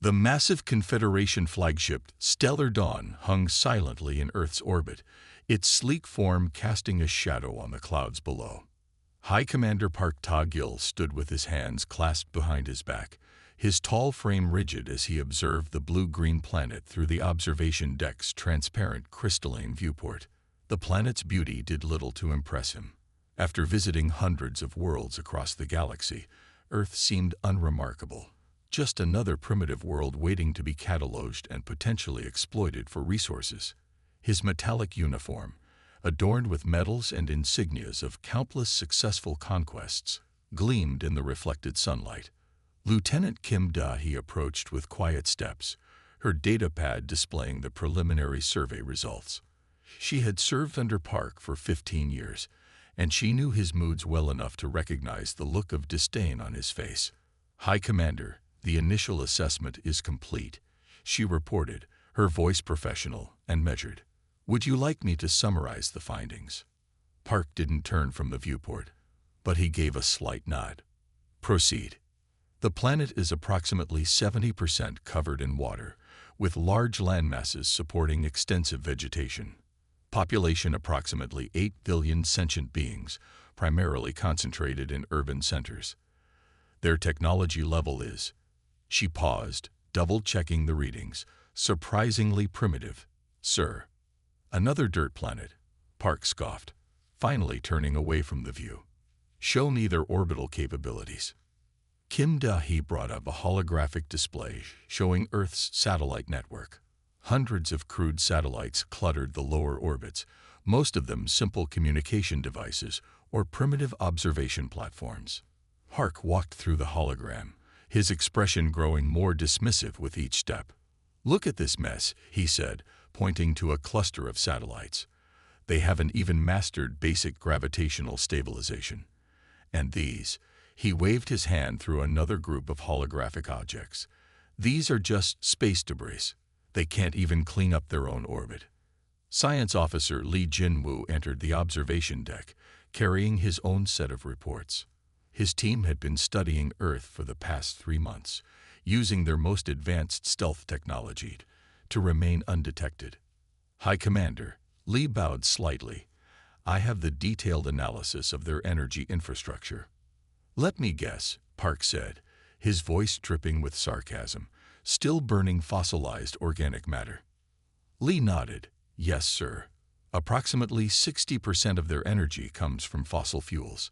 The massive Confederation flagship Stellar Dawn hung silently in Earth's orbit, its sleek form casting a shadow on the clouds below. High Commander Park Ta-Gil stood with his hands clasped behind his back, his tall frame rigid as he observed the blue-green planet through the observation deck's transparent crystalline viewport. The planet's beauty did little to impress him. After visiting hundreds of worlds across the galaxy, Earth seemed unremarkable. Just another primitive world waiting to be cataloged and potentially exploited for resources. His metallic uniform, adorned with medals and insignias of countless successful conquests, gleamed in the reflected sunlight. Lieutenant Kim Da-hee approached with quiet steps, her datapad displaying the preliminary survey results. She had served under Park for 15 years, and she knew his moods well enough to recognize the look of disdain on his face. "High Commander, the initial assessment is complete," she reported, her voice professional and measured. "Would you like me to summarize the findings?" Park didn't turn from the viewport, but he gave a slight nod. "Proceed." The planet is approximately 70% covered in water, with large landmasses supporting extensive vegetation. Population approximately 8 billion sentient beings, primarily concentrated in urban centers. Their technology level is... She paused, double-checking the readings. "Surprisingly primitive, sir." "Another dirt planet," Park scoffed, finally turning away from the view. "Show me their orbital capabilities." Kim Da-hee brought up a holographic display showing Earth's satellite network. Hundreds of crude satellites cluttered the lower orbits, most of them simple communication devices or primitive observation platforms. Park walked through the hologram, his expression growing more dismissive with each step. "Look at this mess," he said, pointing to a cluster of satellites. "They haven't even mastered basic gravitational stabilization. And these," he waved his hand through another group of holographic objects. "These are just space debris. They can't even clean up their own orbit." Science Officer Lee Jin-woo entered the observation deck, carrying his own set of reports. His team had been studying Earth for the past 3 months, using their most advanced stealth technology to remain undetected. "High Commander," Lee bowed slightly, "I have the detailed analysis of their energy infrastructure." "Let me guess," Park said, his voice dripping with sarcasm, "still burning fossilized organic matter." Lee nodded. "Yes, sir. Approximately 60% of their energy comes from fossil fuels.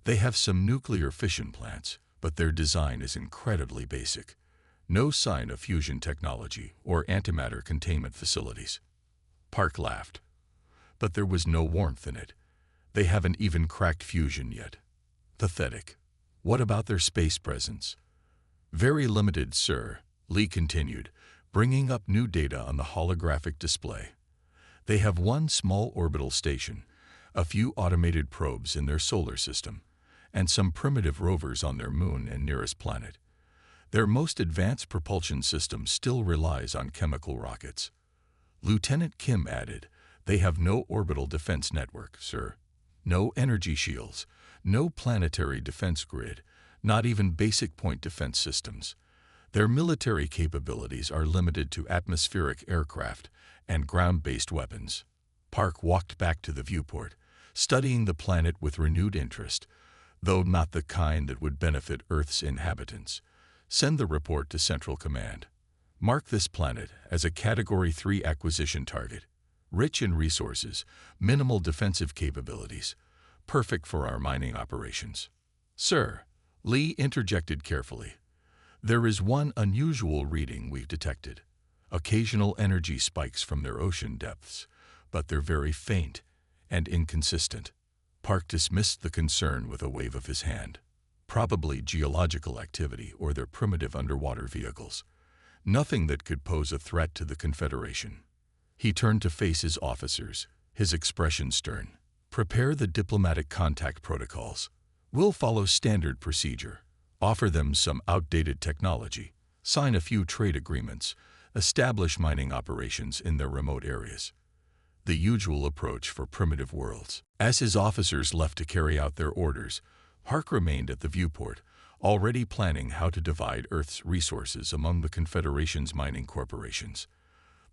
They have some nuclear fission plants, but their design is incredibly basic. No sign of fusion technology or antimatter containment facilities." Park laughed. But there was no warmth in it. "They haven't even cracked fusion yet." "Pathetic. What about their space presence?" "Very limited, sir," Lee continued, bringing up new data on the holographic display. "They have one small orbital station, a few automated probes in their solar system, and some primitive rovers on their moon and nearest planet. Their most advanced propulsion system still relies on chemical rockets." Lieutenant Kim added, "They have no orbital defense network, sir. No energy shields, no planetary defense grid, not even basic point defense systems. Their military capabilities are limited to atmospheric aircraft and ground-based weapons." Park walked back to the viewport, studying the planet with renewed interest, though not the kind that would benefit Earth's inhabitants. "Send the report to Central Command. Mark this planet as a Category 3 acquisition target. Rich in resources, minimal defensive capabilities, perfect for our mining operations." "Sir," Lee interjected carefully, "there is one unusual reading we've detected. Occasional energy spikes from their ocean depths, but they're very faint and inconsistent." Park dismissed the concern with a wave of his hand. "Probably geological activity or their primitive underwater vehicles. Nothing that could pose a threat to the Confederation." He turned to face his officers, his expression stern. "Prepare the diplomatic contact protocols. We'll follow standard procedure, offer them some outdated technology, sign a few trade agreements, establish mining operations in their remote areas." The usual approach for primitive worlds. As his officers left to carry out their orders, Park remained at the viewport, already planning how to divide Earth's resources among the Confederation's mining corporations.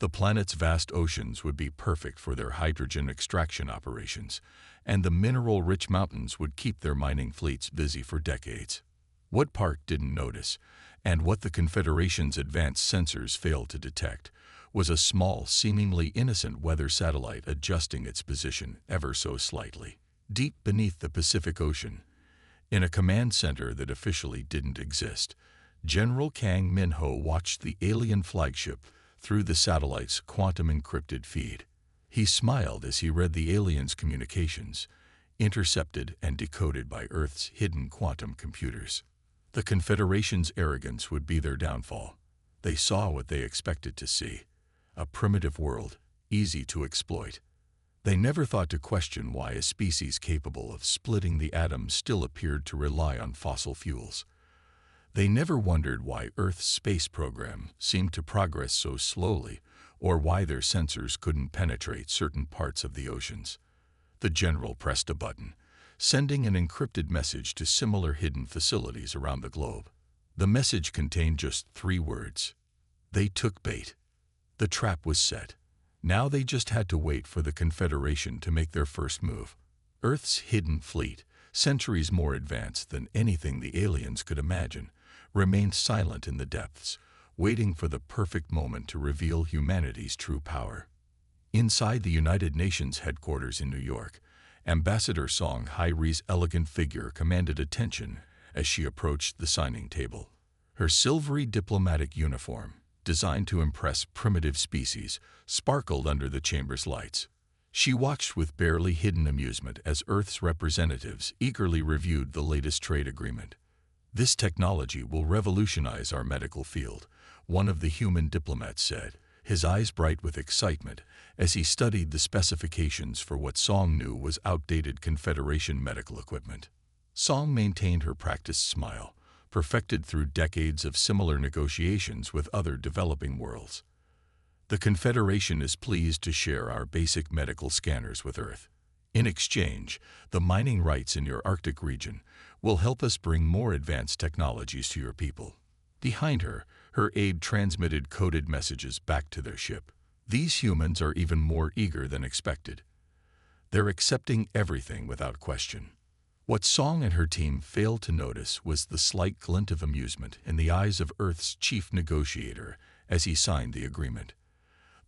The planet's vast oceans would be perfect for their hydrogen extraction operations, and the mineral-rich mountains would keep their mining fleets busy for decades. What Park didn't notice, and what the Confederation's advanced sensors failed to detect, was a small, seemingly innocent weather satellite adjusting its position ever so slightly, deep beneath the Pacific Ocean. In a command center that officially didn't exist, General Kang Min-ho watched the alien flagship through the satellite's quantum-encrypted feed. He smiled as he read the aliens' communications, intercepted and decoded by Earth's hidden quantum computers. The Confederation's arrogance would be their downfall. They saw what they expected to see: a primitive world, easy to exploit. They never thought to question why a species capable of splitting the atom still appeared to rely on fossil fuels. They never wondered why Earth's space program seemed to progress so slowly, or why their sensors couldn't penetrate certain parts of the oceans. The general pressed a button, sending an encrypted message to similar hidden facilities around the globe. The message contained just 3 words. They took bait. The trap was set. Now they just had to wait for the Confederation to make their first move. Earth's hidden fleet, centuries more advanced than anything the aliens could imagine, remained silent in the depths, waiting for the perfect moment to reveal humanity's true power. Inside the United Nations headquarters in New York, Ambassador Song Hai-ri's elegant figure commanded attention as she approached the signing table. Her silvery diplomatic uniform, designed to impress primitive species, sparkled under the chamber's lights. She watched with barely hidden amusement as Earth's representatives eagerly reviewed the latest trade agreement. "This technology will revolutionize our medical field," one of the human diplomats said, his eyes bright with excitement as he studied the specifications for what Song knew was outdated Confederation medical equipment. Song maintained her practiced smile, perfected through decades of similar negotiations with other developing worlds. "The Confederation is pleased to share our basic medical scanners with Earth. In exchange, the mining rights in your Arctic region will help us bring more advanced technologies to your people." Behind her, her aide transmitted coded messages back to their ship. These humans are even more eager than expected. They're accepting everything without question. What Song and her team failed to notice was the slight glint of amusement in the eyes of Earth's chief negotiator as he signed the agreement.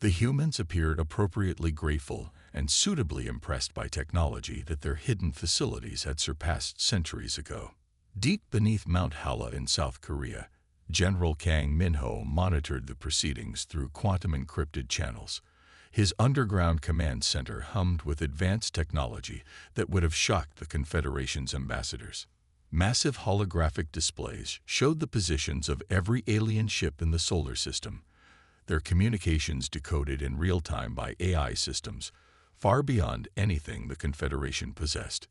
The humans appeared appropriately grateful and suitably impressed by technology that their hidden facilities had surpassed centuries ago. Deep beneath Mount Hala in South Korea, General Kang Min-ho monitored the proceedings through quantum-encrypted channels. His underground command center hummed with advanced technology that would have shocked the Confederation's ambassadors. Massive holographic displays showed the positions of every alien ship in the solar system, their communications decoded in real time by AI systems, far beyond anything the Confederation possessed.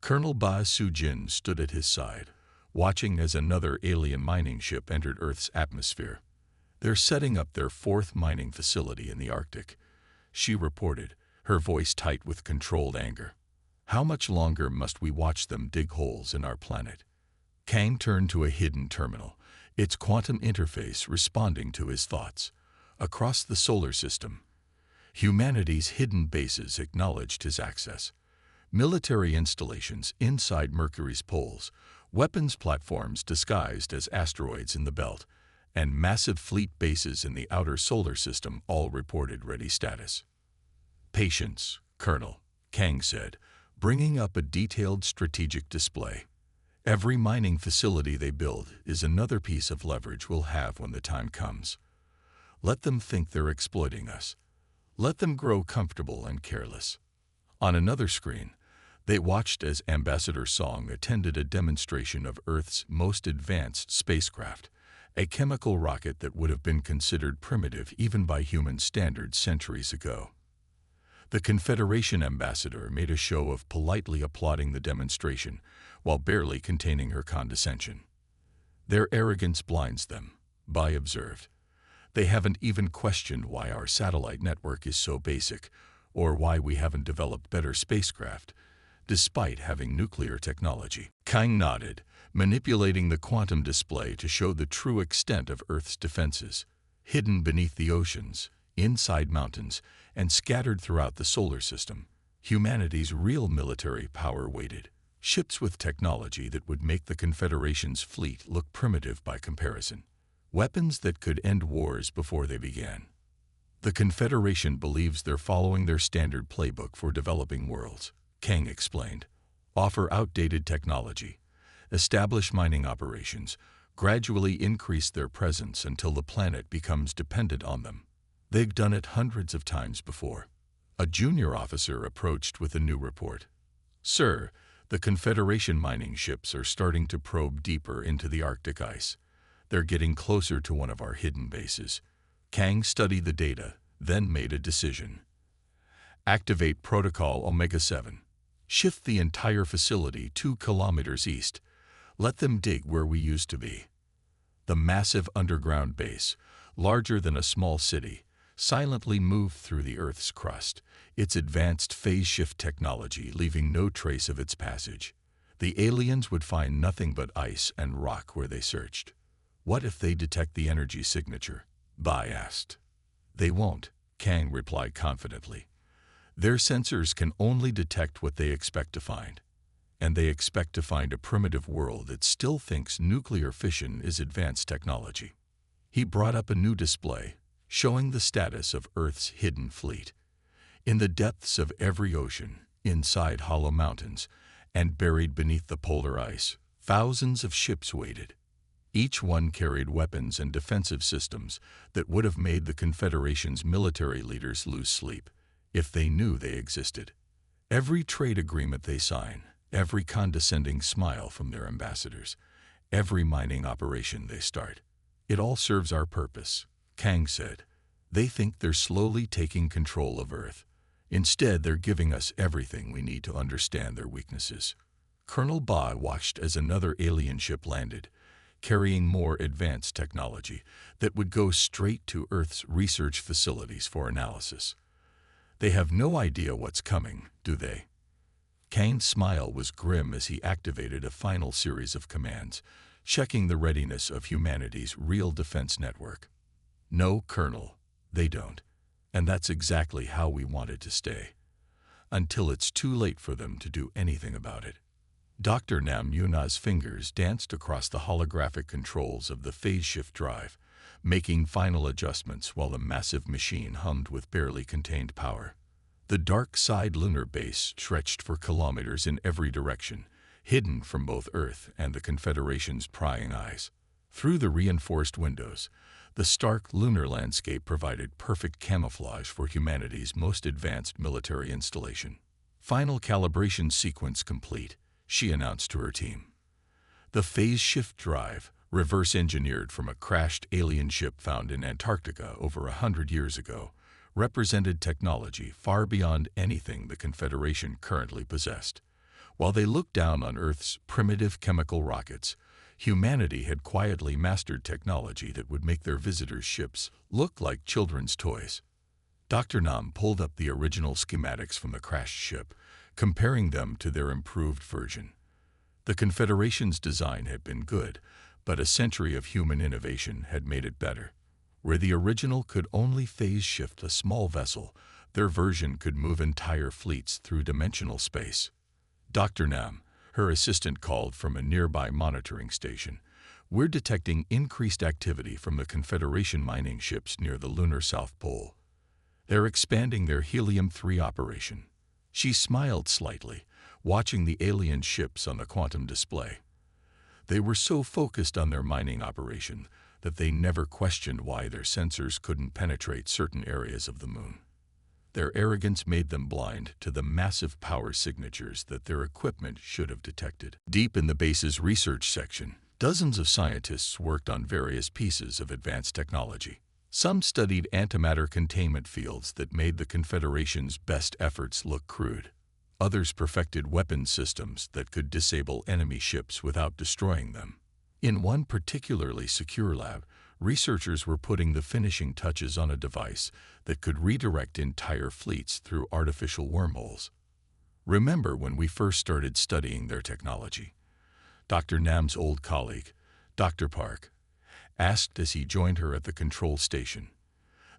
Colonel Ba Su-jin stood at his side, watching as another alien mining ship entered Earth's atmosphere. "They're setting up their 4th mining facility in the Arctic," she reported, her voice tight with controlled anger. "How much longer must we watch them dig holes in our planet?" Kang turned to a hidden terminal, its quantum interface responding to his thoughts. Across the solar system, humanity's hidden bases acknowledged his access. Military installations inside Mercury's poles, weapons platforms disguised as asteroids in the belt, and massive fleet bases in the outer solar system all reported ready status. "Patience, Colonel," Kang said, bringing up a detailed strategic display. "Every mining facility they build is another piece of leverage we'll have when the time comes. Let them think they're exploiting us. Let them grow comfortable and careless." On another screen, they watched as Ambassador Song attended a demonstration of Earth's most advanced spacecraft, a chemical rocket that would have been considered primitive even by human standards centuries ago. The Confederation ambassador made a show of politely applauding the demonstration while barely containing her condescension. "Their arrogance blinds them," Bai observed. "They haven't even questioned why our satellite network is so basic, or why we haven't developed better spacecraft. despite having nuclear technology. Kang nodded, manipulating the quantum display to show the true extent of Earth's defenses, hidden beneath the oceans, inside mountains, and scattered throughout the solar system. Humanity's real military power waited. Ships with technology that would make the Confederation's fleet look primitive by comparison. Weapons that could end wars before they began. The Confederation believes they're following their standard playbook for developing worlds, Kang explained. Offer outdated technology, establish mining operations, gradually increase their presence until the planet becomes dependent on them. They've done it hundreds of times before. A junior officer approached with a new report. Sir, the Confederation mining ships are starting to probe deeper into the Arctic ice. They're getting closer to one of our hidden bases. Kang studied the data, then made a decision. Activate Protocol Omega-7. Shift the entire facility 2 kilometers east. Let them dig where we used to be. The massive underground base, larger than a small city, silently moved through the Earth's crust, its advanced phase shift technology leaving no trace of its passage. The aliens would find nothing but ice and rock where they searched. What if they detect the energy signature? Bai asked. They won't, Kang replied confidently. Their sensors can only detect what they expect to find. And they expect to find a primitive world that still thinks nuclear fission is advanced technology. He brought up a new display, showing the status of Earth's hidden fleet. In the depths of every ocean, inside hollow mountains, and buried beneath the polar ice, thousands of ships waited. Each one carried weapons and defensive systems that would have made the Confederation's military leaders lose sleep if they knew they existed. Every trade agreement they sign, every condescending smile from their ambassadors, every mining operation they start, it all serves our purpose, Kang said. They think they're slowly taking control of Earth. Instead, they're giving us everything we need to understand their weaknesses. Colonel Ba watched as another alien ship landed, carrying more advanced technology that would go straight to Earth's research facilities for analysis. They have no idea what's coming, do they? Kang's smile was grim as he activated a final series of commands, checking the readiness of humanity's real defense network. No, Colonel, they don't. And that's exactly how we want it to stay. Until it's too late for them to do anything about it. Dr. Nam Yuna's fingers danced across the holographic controls of the phase shift drive, making final adjustments while the massive machine hummed with barely contained power. The dark side lunar base stretched for kilometers in every direction, hidden from both Earth and the Confederation's prying eyes. Through the reinforced windows, the stark lunar landscape provided perfect camouflage for humanity's most advanced military installation. Final calibration sequence complete, she announced to her team. The phase shift drive, reverse-engineered from a crashed alien ship found in Antarctica over 100 years ago, represented technology far beyond anything the Confederation currently possessed. While they looked down on Earth's primitive chemical rockets, humanity had quietly mastered technology that would make their visitors' ships look like children's toys. Dr. Nam pulled up the original schematics from the crashed ship, comparing them to their improved version. The Confederation's design had been good, but a century of human innovation had made it better. Where the original could only phase shift a small vessel, their version could move entire fleets through dimensional space. Dr. Nam, her assistant, called from a nearby monitoring station. We're detecting increased activity from the Confederation mining ships near the lunar South Pole. They're expanding their Helium-3 operation. She smiled slightly, watching the alien ships on the quantum display. They were so focused on their mining operation that they never questioned why their sensors couldn't penetrate certain areas of the moon. Their arrogance made them blind to the massive power signatures that their equipment should have detected. Deep in the base's research section, dozens of scientists worked on various pieces of advanced technology. Some studied antimatter containment fields that made the Confederation's best efforts look crude. Others perfected weapon systems that could disable enemy ships without destroying them. In one particularly secure lab, researchers were putting the finishing touches on a device that could redirect entire fleets through artificial wormholes. Remember when we first started studying their technology? Dr. Nam's old colleague, Dr. Park, asked as he joined her at the control station.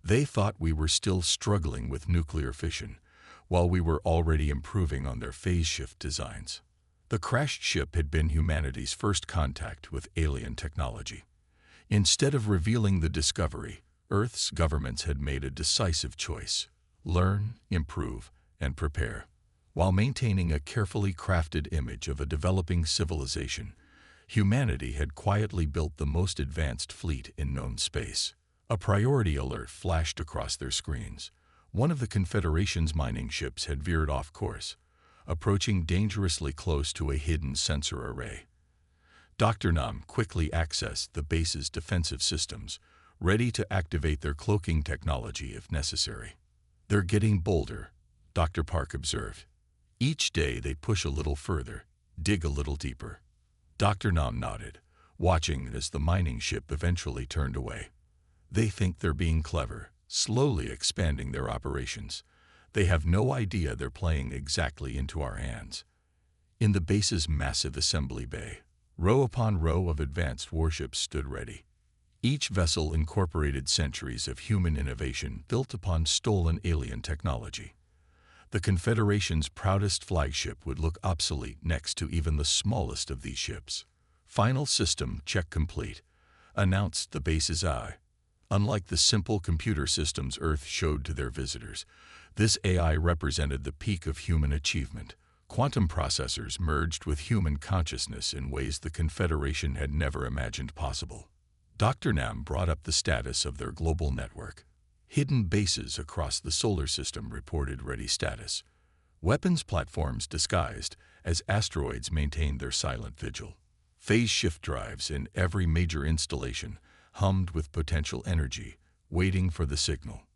They thought we were still struggling with nuclear fission, while we were already improving on their phase shift designs. The crashed ship had been humanity's first contact with alien technology. Instead of revealing the discovery, Earth's governments had made a decisive choice: learn, improve, and prepare. While maintaining a carefully crafted image of a developing civilization, humanity had quietly built the most advanced fleet in known space. A priority alert flashed across their screens. One of the Confederation's mining ships had veered off course, approaching dangerously close to a hidden sensor array. Dr. Nam quickly accessed the base's defensive systems, ready to activate their cloaking technology if necessary. "They're getting bolder," Dr. Park observed. "Each day they push a little further, dig a little deeper." Dr. Nam nodded, watching as the mining ship eventually turned away. "They think they're being clever, slowly expanding their operations. They have no idea they're playing exactly into our hands." In the base's massive assembly bay, row upon row of advanced warships stood ready. Each vessel incorporated centuries of human innovation built upon stolen alien technology. The Confederation's proudest flagship would look obsolete next to even the smallest of these ships. "Final system check complete," announced the base's AI. Unlike the simple computer systems Earth showed to their visitors, this AI represented the peak of human achievement. Quantum processors merged with human consciousness in ways the Confederation had never imagined possible. Dr. Nam brought up the status of their global network. Hidden bases across the solar system reported ready status. Weapons platforms disguised as asteroids maintained their silent vigil. Phase shift drives in every major installation hummed with potential energy, waiting for the signal.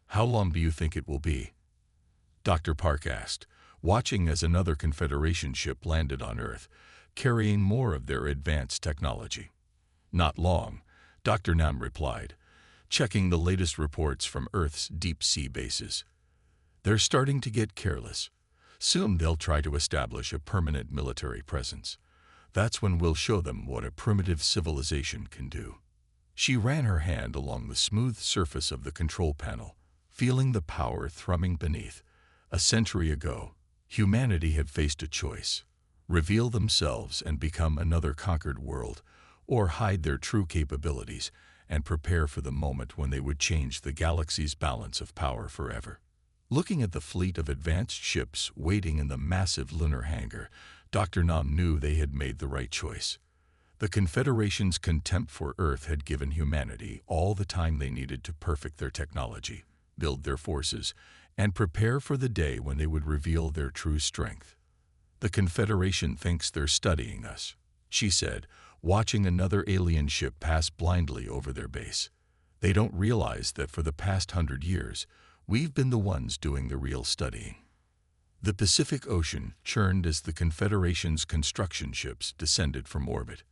"How long do you think it will be?" Dr. Park asked, watching as another Confederation ship landed on Earth, carrying more of their advanced technology. "Not long," Dr. Nam replied, checking the latest reports from Earth's deep-sea bases. "They're starting to get careless. Soon they'll try to establish a permanent military presence. That's when we'll show them what a primitive civilization can do." She ran her hand along the smooth surface of the control panel, feeling the power thrumming beneath. A century ago, humanity had faced a choice: reveal themselves and become another conquered world, or hide their true capabilities and prepare for the moment when they would change the galaxy's balance of power forever. Looking at the fleet of advanced ships waiting in the massive lunar hangar, Dr. Nam knew they had made the right choice. The Confederation's contempt for Earth had given humanity all the time they needed to perfect their technology, build their forces, and prepare for the day when they would reveal their true strength. "The Confederation thinks they're studying us," she said, watching another alien ship pass blindly over their base. "They don't realize that for the past 100 years, we've been the ones doing the real studying." The Pacific Ocean churned as the Confederation's construction ships descended from orbit.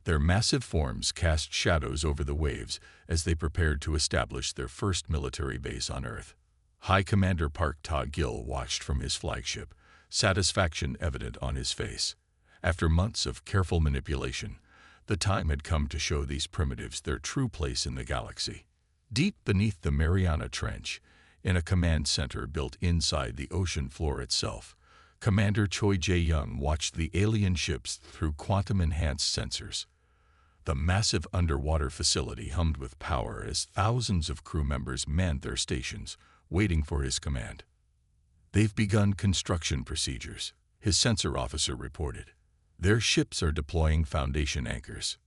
Their massive forms cast shadows over the waves as they prepared to establish their first military base on Earth. High Commander Park Ta-Gil watched from his flagship, satisfaction evident on his face. After months of careful manipulation, the time had come to show these primitives their true place in the galaxy. Deep beneath the Mariana Trench, in a command center built inside the ocean floor itself, Commander Choi Jae-young watched the alien ships through quantum-enhanced sensors. The massive underwater facility hummed with power as thousands of crew members manned their stations, waiting for his command. "They've begun construction procedures," his sensor officer reported. "Their ships are deploying foundation anchors."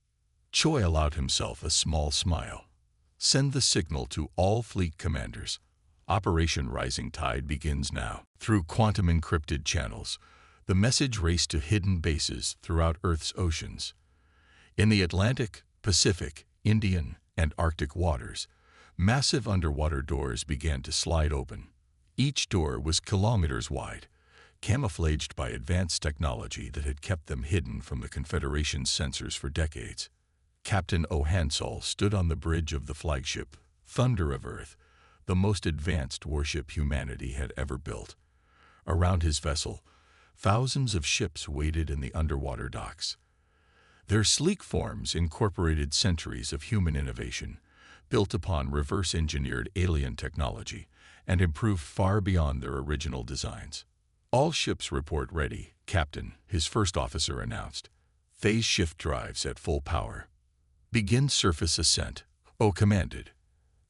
Choi allowed himself a small smile. "Send the signal to all fleet commanders. Operation Rising Tide begins now." Through quantum-encrypted channels, the message raced to hidden bases throughout Earth's oceans. In the Atlantic, Pacific, Indian, and Arctic waters, massive underwater doors began to slide open. Each door was kilometers wide, camouflaged by advanced technology that had kept them hidden from the Confederation's sensors for decades. Captain O'Hansall stood on the bridge of the flagship, Thunder of Earth, the most advanced warship humanity had ever built. Around his vessel, thousands of ships waited in the underwater docks. Their sleek forms incorporated centuries of human innovation, built upon reverse-engineered alien technology, and improved far beyond their original designs. "All ships report ready, Captain," his first officer announced. "Phase shift drives at full power. Begin surface ascent," O commanded.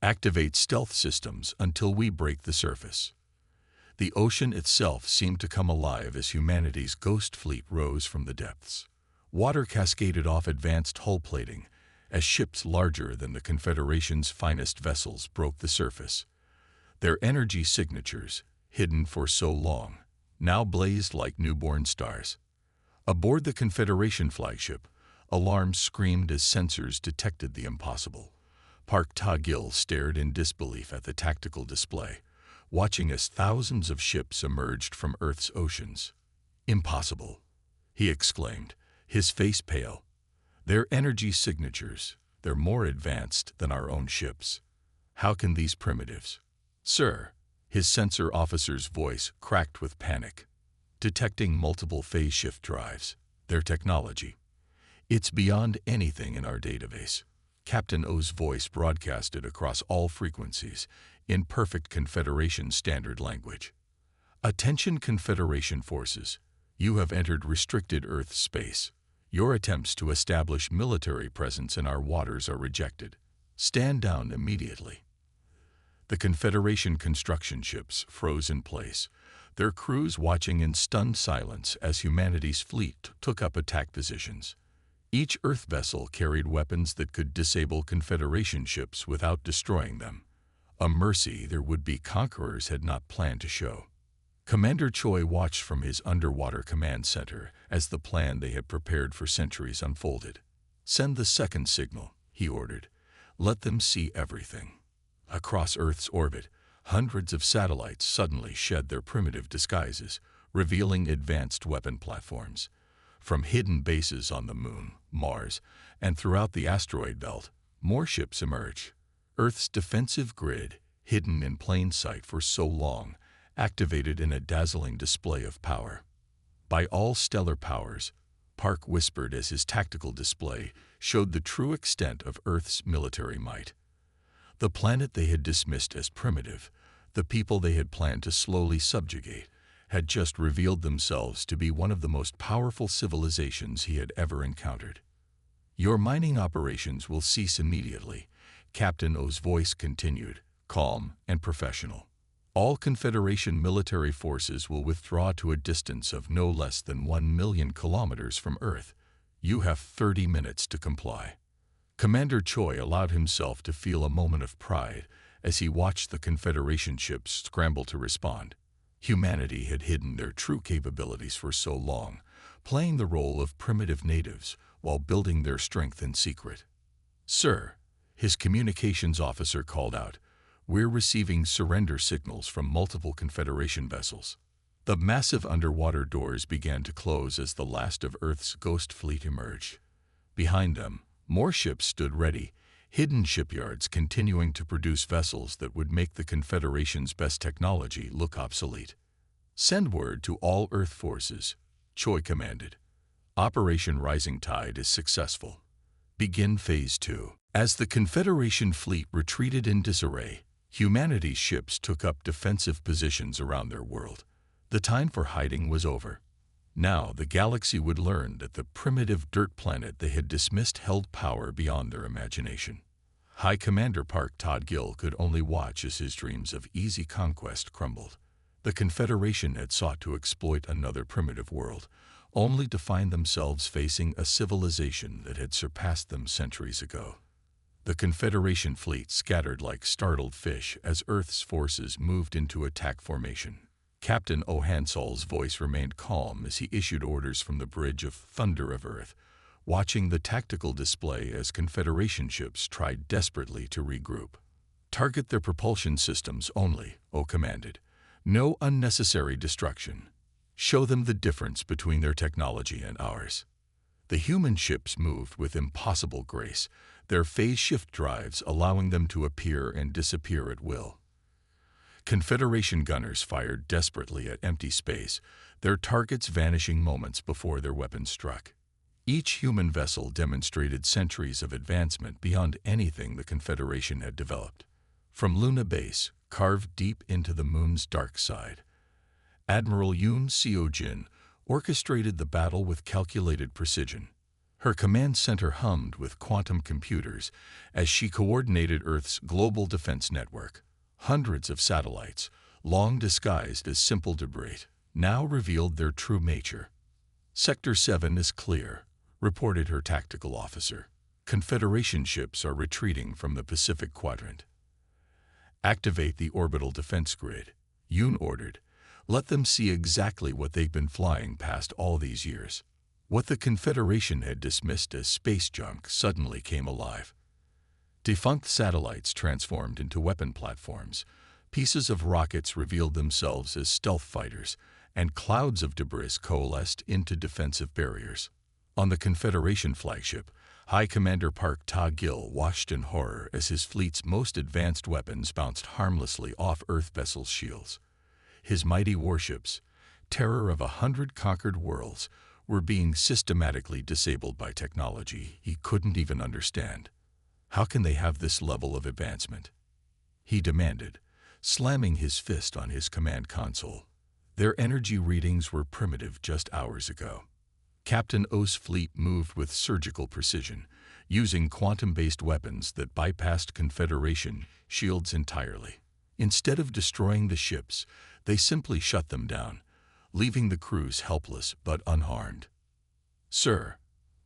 "Activate stealth systems until we break the surface." The ocean itself seemed to come alive as humanity's ghost fleet rose from the depths. Water cascaded off advanced hull plating as ships larger than the Confederation's finest vessels broke the surface. Their energy signatures, hidden for so long, now blazed like newborn stars. Aboard the Confederation flagship, alarms screamed as sensors detected the impossible. Park Ta-Gil stared in disbelief at the tactical display, watching as thousands of ships emerged from Earth's oceans. "Impossible," he exclaimed, his face pale. "Their energy signatures, they're more advanced than our own ships. How can these primitives—" "Sir," his sensor officer's voice cracked with panic. "Detecting multiple phase shift drives, their technology. It's beyond anything in our database." Captain O's voice broadcasted across all frequencies in perfect Confederation standard language. "Attention Confederation forces, you have entered restricted Earth space. Your attempts to establish military presence in our waters are rejected. Stand down immediately." The Confederation construction ships froze in place, their crews watching in stunned silence as humanity's fleet took up attack positions. Each Earth vessel carried weapons that could disable Confederation ships without destroying them, a mercy their would-be conquerors had not planned to show. Commander Choi watched from his underwater command center as the plan they had prepared for centuries unfolded. "Send the second signal," he ordered. "Let them see everything." Across Earth's orbit, hundreds of satellites suddenly shed their primitive disguises, revealing advanced weapon platforms. From hidden bases on the Moon, Mars, and throughout the asteroid belt, more ships emerged. Earth's defensive grid, hidden in plain sight for so long, activated in a dazzling display of power. "By all stellar powers," Park whispered as his tactical display showed the true extent of Earth's military might. The planet they had dismissed as primitive, the people they had planned to slowly subjugate, had just revealed themselves to be one of the most powerful civilizations he had ever encountered. "Your mining operations will cease immediately," Captain O's voice continued, calm and professional. "All Confederation military forces will withdraw to a distance of no less than 1 million kilometers from Earth. You have 30 minutes to comply." Commander Choi allowed himself to feel a moment of pride as he watched the Confederation ships scramble to respond. Humanity had hidden their true capabilities for so long, playing the role of primitive natives while building their strength in secret. "Sir," his communications officer called out, "we're receiving surrender signals from multiple Confederation vessels." The massive underwater doors began to close as the last of Earth's ghost fleet emerged. Behind them, more ships stood ready, hidden shipyards continuing to produce vessels that would make the Confederation's best technology look obsolete. "Send word to all Earth forces," Choi commanded. "Operation Rising Tide is successful. Begin Phase 2. As the Confederation fleet retreated in disarray, humanity's ships took up defensive positions around their world. The time for hiding was over. Now the galaxy would learn that the primitive dirt planet they had dismissed held power beyond their imagination. High Commander Park Ta-Gil could only watch as his dreams of easy conquest crumbled. The Confederation had sought to exploit another primitive world, only to find themselves facing a civilization that had surpassed them centuries ago. The Confederation fleet scattered like startled fish as Earth's forces moved into attack formation. Captain O'Hansol's voice remained calm as he issued orders from the bridge of thunder of Earth, watching the tactical display as Confederation ships tried desperately to regroup. "Target their propulsion systems only," O commanded. "No unnecessary destruction. Show them the difference between their technology and ours." The human ships moved with impossible grace, their phase shift drives allowing them to appear and disappear at will. Confederation gunners fired desperately at empty space, their targets vanishing moments before their weapons struck. Each human vessel demonstrated centuries of advancement beyond anything the Confederation had developed. From Luna Base, carved deep into the moon's dark side, Admiral Yoon Seo-jin orchestrated the battle with calculated precision. Her command center hummed with quantum computers as she coordinated Earth's global defense network. Hundreds of satellites, long disguised as simple debris, now revealed their true nature. "Sector 7 is clear," reported her tactical officer. "Confederation ships are retreating from the Pacific Quadrant." "Activate the orbital defense grid," Yoon ordered. "Let them see exactly what they've been flying past all these years." What the Confederation had dismissed as space junk suddenly came alive. Defunct satellites transformed into weapon platforms, pieces of rockets revealed themselves as stealth fighters, and clouds of debris coalesced into defensive barriers. On the Confederation flagship, High Commander Park Ta-gil watched in horror as his fleet's most advanced weapons bounced harmlessly off Earth vessels' shields. His mighty warships, terror of 100 conquered worlds, were being systematically disabled by technology he couldn't even understand. "How can they have this level of advancement?" he demanded, slamming his fist on his command console. Their energy readings were primitive just hours ago. Captain O's fleet moved with surgical precision, using quantum-based weapons that bypassed Confederation shields entirely. Instead of destroying the ships, they simply shut them down, leaving the crews helpless but unharmed. "Sir,"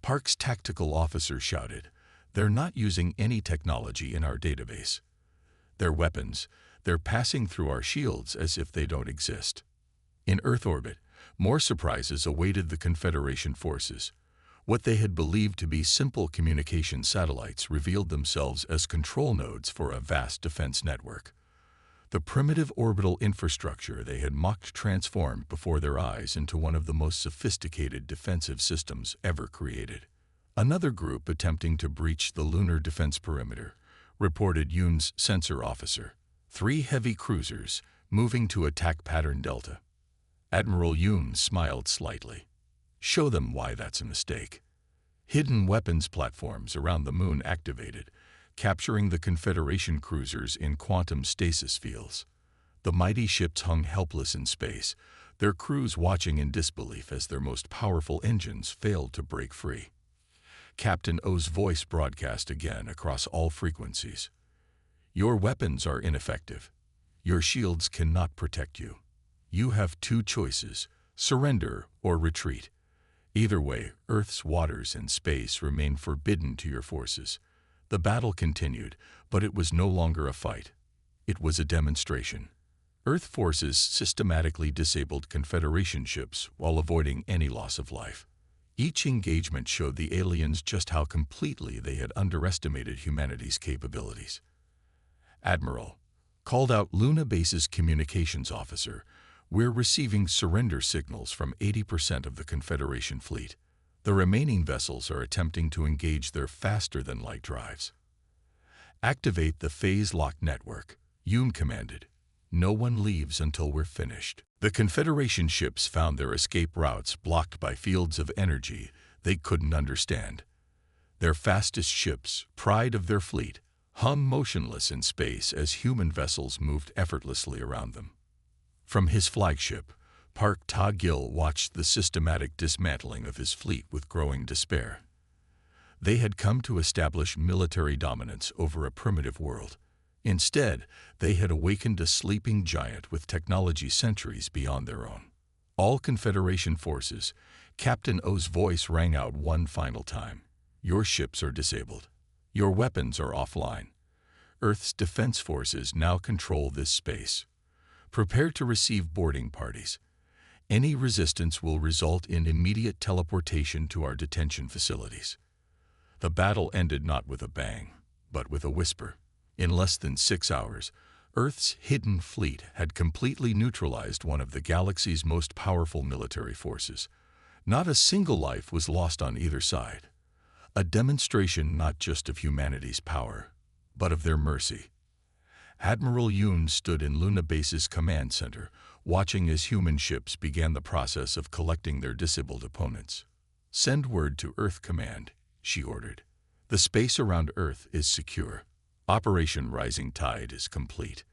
Park's tactical officer shouted, "they're not using any technology in our database. Their weapons, they're passing through our shields as if they don't exist." In Earth orbit, more surprises awaited the Confederation forces. What they had believed to be simple communication satellites revealed themselves as control nodes for a vast defense network. The primitive orbital infrastructure they had mocked transformed before their eyes into one of the most sophisticated defensive systems ever created. "Another group attempting to breach the lunar defense perimeter," reported Yoon's sensor officer. "3 heavy cruisers, moving to attack pattern Delta." Admiral Yoon smiled slightly. "Show them why that's a mistake." Hidden weapons platforms around the moon activated, capturing the Confederation cruisers in quantum stasis fields. The mighty ships hung helpless in space, their crews watching in disbelief as their most powerful engines failed to break free. Captain O's voice broadcast again across all frequencies. "Your weapons are ineffective. Your shields cannot protect you. You have 2 choices, surrender or retreat. Either way, Earth's waters and space remain forbidden to your forces." The battle continued, but it was no longer a fight. It was a demonstration. Earth forces systematically disabled Confederation ships while avoiding any loss of life. Each engagement showed the aliens just how completely they had underestimated humanity's capabilities. "Admiral," called out Luna Base's communications officer, "we're receiving surrender signals from 80% of the Confederation fleet. The remaining vessels are attempting to engage their faster-than-light drives." "Activate the phase lock network," Yoon commanded. "No one leaves until we're finished." The Confederation ships found their escape routes blocked by fields of energy they couldn't understand. Their fastest ships, pride of their fleet, hung motionless in space as human vessels moved effortlessly around them. From his flagship, Park Ta-gil watched the systematic dismantling of his fleet with growing despair. They had come to establish military dominance over a primitive world. Instead, they had awakened a sleeping giant with technology centuries beyond their own. "All Confederation forces," Captain O's voice rang out one final time. "Your ships are disabled. Your weapons are offline. Earth's defense forces now control this space. Prepare to receive boarding parties. Any resistance will result in immediate teleportation to our detention facilities." The battle ended not with a bang, but with a whisper. In less than 6 hours, Earth's hidden fleet had completely neutralized one of the galaxy's most powerful military forces. Not a single life was lost on either side. A demonstration not just of humanity's power, but of their mercy. Admiral Yoon stood in Luna Base's command center, watching as human ships began the process of collecting their disabled opponents. "Send word to Earth Command," she ordered. "The space around Earth is secure. Operation Rising Tide is complete."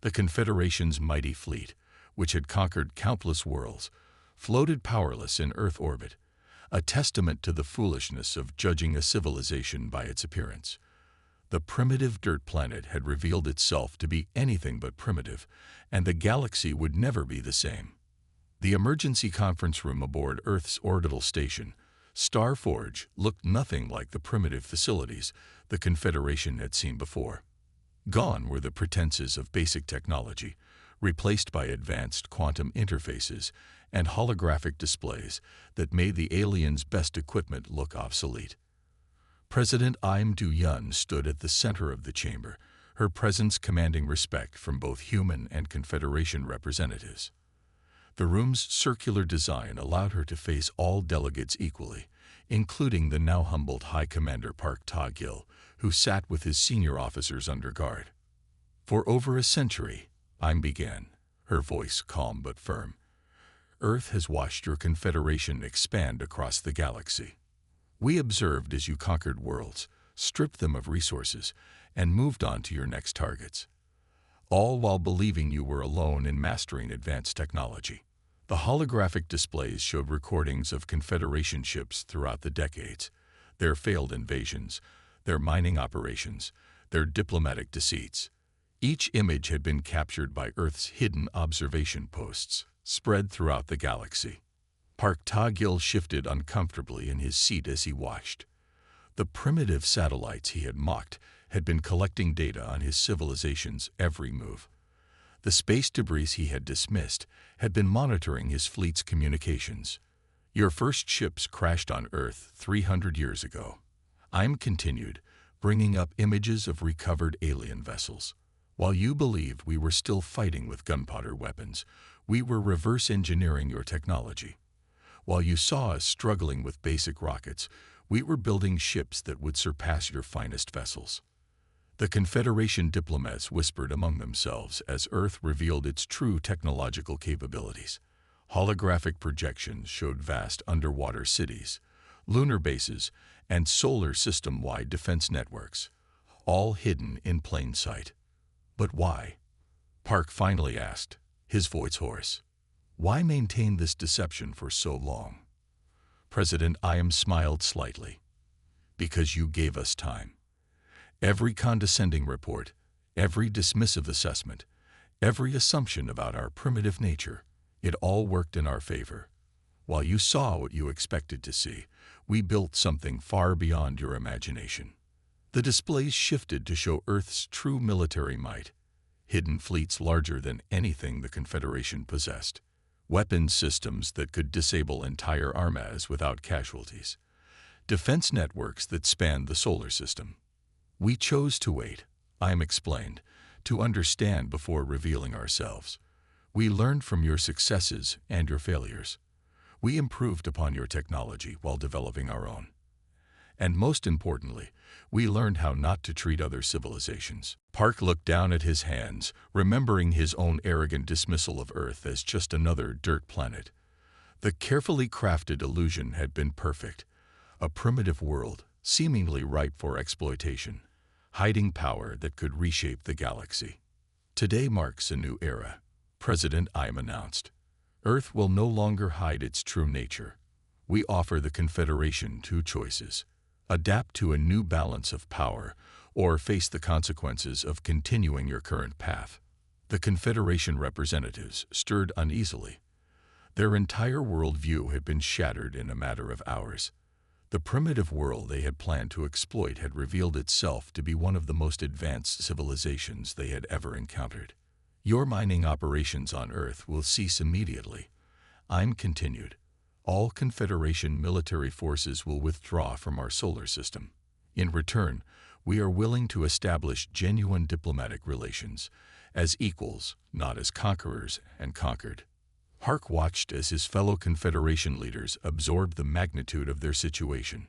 The Confederation's mighty fleet, which had conquered countless worlds, floated powerless in Earth orbit, a testament to the foolishness of judging a civilization by its appearance. The primitive dirt planet had revealed itself to be anything but primitive, and the galaxy would never be the same. The emergency conference room aboard Earth's orbital station, Starforge, looked nothing like the primitive facilities the Confederation had seen before. Gone were the pretenses of basic technology, replaced by advanced quantum interfaces and holographic displays that made the aliens' best equipment look obsolete. President Im Do-Yun stood at the center of the chamber, her presence commanding respect from both human and Confederation representatives. The room's circular design allowed her to face all delegates equally, including the now humbled High Commander Park Ta-gil, who sat with his senior officers under guard. "For over a century," Im began, her voice calm but firm, "Earth has watched your Confederation expand across the galaxy. We observed as you conquered worlds, stripped them of resources, and moved on to your next targets, all while believing you were alone in mastering advanced technology." The holographic displays showed recordings of Confederation ships throughout the decades, their failed invasions, their mining operations, their diplomatic deceits. Each image had been captured by Earth's hidden observation posts, spread throughout the galaxy. Park Ta-gil shifted uncomfortably in his seat as he watched. The primitive satellites he had mocked had been collecting data on his civilization's every move. The space debris he had dismissed had been monitoring his fleet's communications. "Your first ships crashed on Earth 300 years ago," Im continued, bringing up images of recovered alien vessels. "While you believed we were still fighting with gunpowder weapons, we were reverse engineering your technology. While you saw us struggling with basic rockets, we were building ships that would surpass your finest vessels." The Confederation diplomats whispered among themselves as Earth revealed its true technological capabilities. Holographic projections showed vast underwater cities, lunar bases, and solar system-wide defense networks, all hidden in plain sight. "But why?" Park finally asked, his voice hoarse. "Why maintain this deception for so long?" President Im smiled slightly. "Because you gave us time. Every condescending report, every dismissive assessment, every assumption about our primitive nature, it all worked in our favor. While you saw what you expected to see, we built something far beyond your imagination." The displays shifted to show Earth's true military might, hidden fleets larger than anything the Confederation possessed, weapons systems that could disable entire armadas without casualties, defense networks that spanned the solar system. "We chose to wait," Im explained, "to understand before revealing ourselves. We learned from your successes and your failures. We improved upon your technology while developing our own. And most importantly, we learned how not to treat other civilizations." Park looked down at his hands, remembering his own arrogant dismissal of Earth as just another dirt planet. The carefully crafted illusion had been perfect, a primitive world, seemingly ripe for exploitation, hiding power that could reshape the galaxy. "Today marks a new era," President Im announced. "Earth will no longer hide its true nature. We offer the Confederation two choices: adapt to a new balance of power, or face the consequences of continuing your current path." The Confederation representatives stirred uneasily. Their entire worldview had been shattered in a matter of hours. The primitive world they had planned to exploit had revealed itself to be one of the most advanced civilizations they had ever encountered. "Your mining operations on Earth will cease immediately," Im continued. "All Confederation military forces will withdraw from our solar system. In return, we are willing to establish genuine diplomatic relations, as equals, not as conquerors and conquered." Park watched as his fellow Confederation leaders absorbed the magnitude of their situation.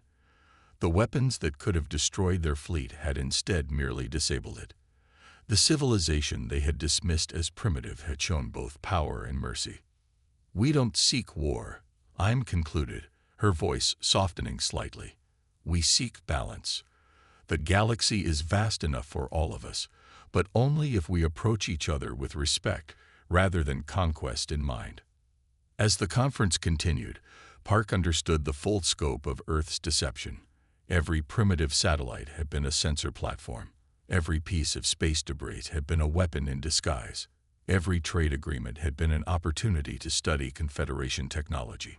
The weapons that could have destroyed their fleet had instead merely disabled it. The civilization they had dismissed as primitive had shown both power and mercy. "We don't seek war," Im concluded, her voice softening slightly. "We seek balance. The galaxy is vast enough for all of us, but only if we approach each other with respect rather than conquest in mind." As the conference continued, Park understood the full scope of Earth's deception. Every primitive satellite had been a sensor platform. Every piece of space debris had been a weapon in disguise. Every trade agreement had been an opportunity to study Confederation technology.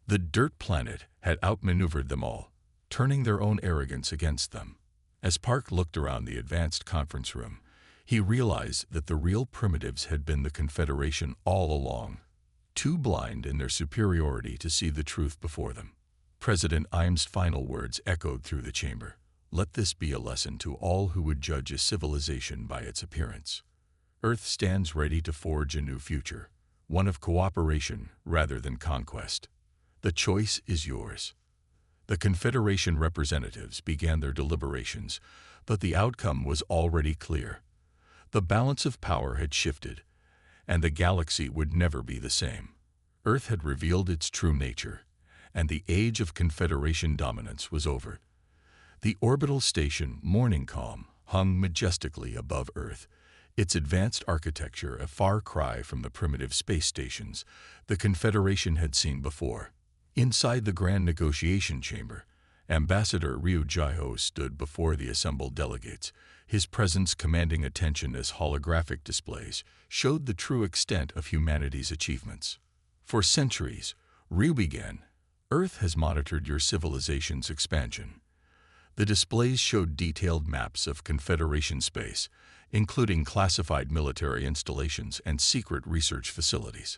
The dirt planet had outmaneuvered them all, turning their own arrogance against them. As Park looked around the advanced conference room, he realized that the real primitives had been the Confederation all along, too blind in their superiority to see the truth before them. President Im's final words echoed through the chamber. "Let this be a lesson to all who would judge a civilization by its appearance. Earth stands ready to forge a new future, one of cooperation rather than conquest. The choice is yours." The Confederation representatives began their deliberations, but the outcome was already clear. The balance of power had shifted, and the galaxy would never be the same. Earth had revealed its true nature, and the age of Confederation dominance was over. The orbital station, Morning Calm, hung majestically above Earth, its advanced architecture a far cry from the primitive space stations the Confederation had seen before. Inside the grand negotiation chamber, Ambassador Ryu Jaiho stood before the assembled delegates, his presence commanding attention as holographic displays showed the true extent of humanity's achievements. "For centuries," Ryu began, "Earth has monitored your civilization's expansion." The displays showed detailed maps of Confederation space, including classified military installations and secret research facilities.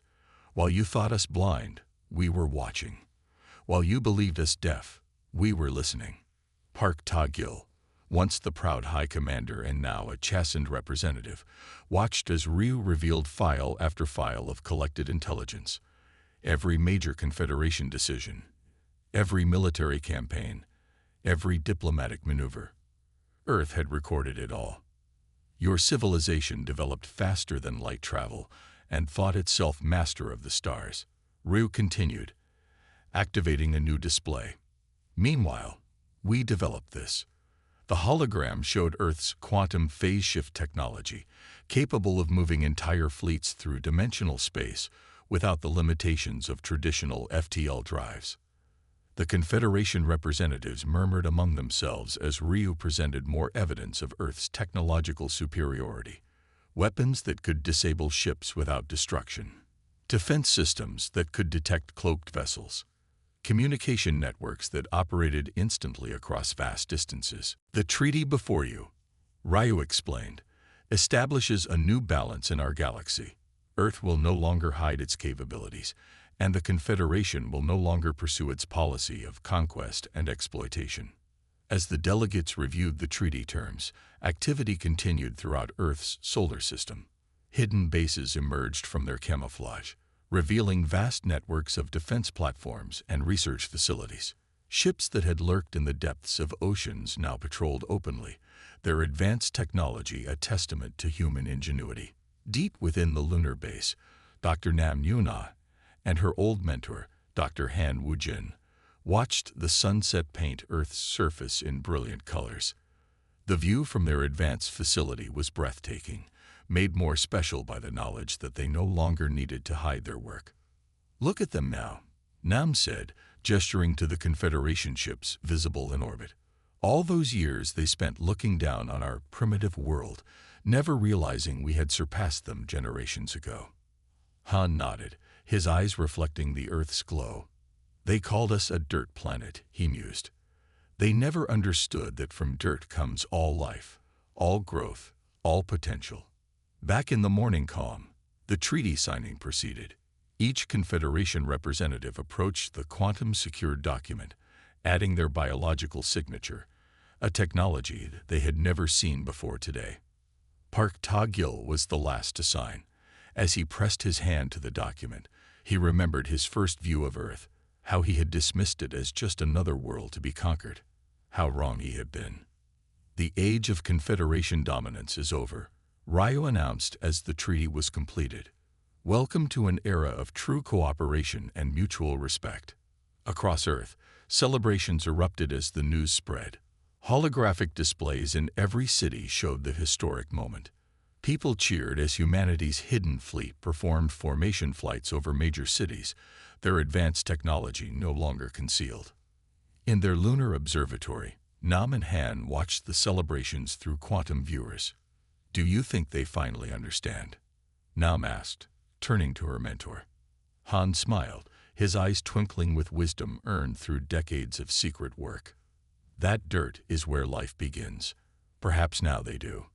"While you thought us blind, we were watching. While you believed us deaf, we were listening." Park Ta-gil, once the proud High Commander and now a chastened representative, watched as Ryu revealed file after file of collected intelligence. Every major Confederation decision, every military campaign, every diplomatic maneuver. Earth had recorded it all. "Your civilization developed faster than light travel and thought itself master of the stars," Ryu continued, activating a new display. "Meanwhile, we developed this." The hologram showed Earth's quantum phase shift technology, capable of moving entire fleets through dimensional space without the limitations of traditional FTL drives. The Confederation representatives murmured among themselves as Ryu presented more evidence of Earth's technological superiority. Weapons that could disable ships without destruction. Defense systems that could detect cloaked vessels. Communication networks that operated instantly across vast distances. "The treaty before you," Ryu explained, "establishes a new balance in our galaxy. Earth will no longer hide its capabilities, and the Confederation will no longer pursue its policy of conquest and exploitation." As the delegates reviewed the treaty terms, activity continued throughout Earth's solar system. Hidden bases emerged from their camouflage, revealing vast networks of defense platforms and research facilities. Ships that had lurked in the depths of oceans now patrolled openly, their advanced technology a testament to human ingenuity. Deep within the lunar base, Dr. Nam Yuna and her old mentor, Dr. Han Wujin, watched the sunset paint Earth's surface in brilliant colors. The view from their advanced facility was breathtaking, made more special by the knowledge that they no longer needed to hide their work. "Look at them now," Nam said, gesturing to the Confederation ships visible in orbit. "All those years they spent looking down on our primitive world, never realizing we had surpassed them generations ago." Han nodded, his eyes reflecting the Earth's glow. "They called us a dirt planet," he mused. "They never understood that from dirt comes all life, all growth, all potential." Back in the Morning Calm, the treaty signing proceeded. Each Confederation representative approached the quantum-secured document, adding their biological signature, a technology they had never seen before today. Park Ta-gil was the last to sign. As he pressed his hand to the document, he remembered his first view of Earth, how he had dismissed it as just another world to be conquered. How wrong he had been. The age of Confederation dominance is over, Ryo announced as the treaty was completed. Welcome to an era of true cooperation and mutual respect. Across Earth, celebrations erupted as the news spread. Holographic displays in every city showed the historic moment. People cheered as humanity's hidden fleet performed formation flights over major cities, their advanced technology no longer concealed. In their lunar observatory, Nam and Han watched the celebrations through quantum viewers. "Do you think they finally understand?" Nam asked, turning to her mentor. Han smiled, his eyes twinkling with wisdom earned through decades of secret work. "That dirt is where life begins. Perhaps now they do.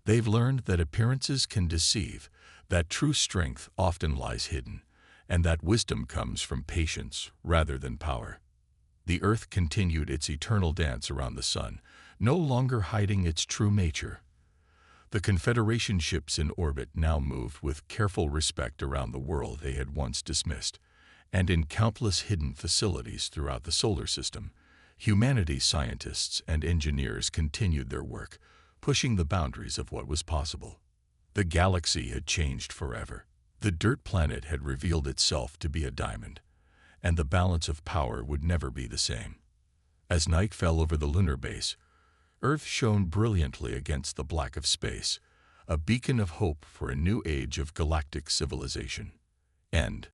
They've learned that appearances can deceive, that true strength often lies hidden, and that wisdom comes from patience rather than power." The Earth continued its eternal dance around the sun, no longer hiding its true nature. The Confederation ships in orbit now moved with careful respect around the world they had once dismissed, and in countless hidden facilities throughout the solar system, humanity's scientists and engineers continued their work, pushing the boundaries of what was possible. The galaxy had changed forever. The dirt planet had revealed itself to be a diamond, and the balance of power would never be the same. As night fell over the lunar base, Earth shone brilliantly against the black of space, a beacon of hope for a new age of galactic civilization. End.